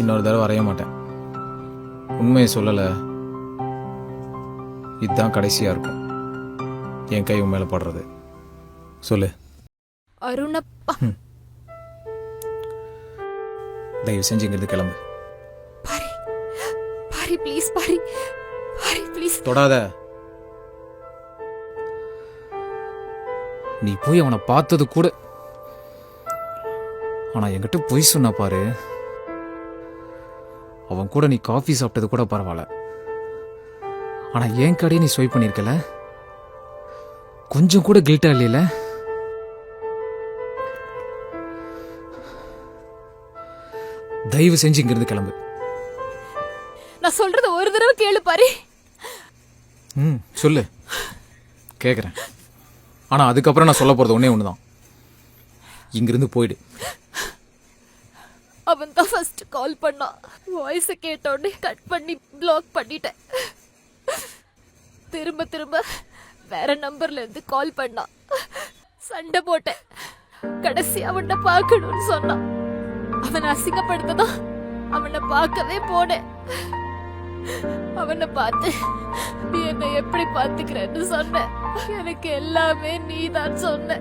இன்னொரு தடவை வரைய மாட்டேன். உண்மையை சொல்லலை, இதுதான் கடைசியா இருக்கும் என் கை உன் மேல படுறது. சொல்லு. அருணப்பா, தயவு செஞ்சு இங்கிருந்து கிளம்பு. Pari Pari please, Pari Pari please. தொடாத. நீ போய் அவனை பார்த்தது கூட, ஆனா என்கிட்ட பொய் சொன்ன பாரு. அவன் கூட நீ காஃபி சாப்பிட்டது கூட பரவாயில்ல, ஆனா என் கடையை நீ ஸ்வைப் பண்ணிருக்கல, கொஞ்சம் கூட கில்ட்டா இல்லையில? தயவு செஞ்சு இங்கிருந்து கிளம்பு. நான் சொல்றது ஒரு தடவை கேளு பாரி. சொல்லு, கேக்குறேன். ஆனா அதுக்கப்புறம் நான் சொல்ல போறது ஒன்னே ஒண்ணுதான், இங்கிருந்து போயிடு. அவன் தான் ஃபர்ஸ்ட் கால் பண்ணான். வாய்ஸை கேட்டோடனே கட் பண்ணி பிளாக் பண்ணிட்டேன். திரும்ப திரும்ப வேற நம்பர்ல இருந்து கால் பண்ணான். சண்டை போட்டேன். கடைசி அவனை பார்க்கணும்னு சொன்னான். அவனை அசிங்கப்படுத்ததான் அவனை பார்க்கவே போனேன். அவனை பார்த்து நீ என்னை எப்படி பார்த்துக்கிறேன்னு சொன்ன. எனக்கு எல்லாமே நீதான் சொன்ன.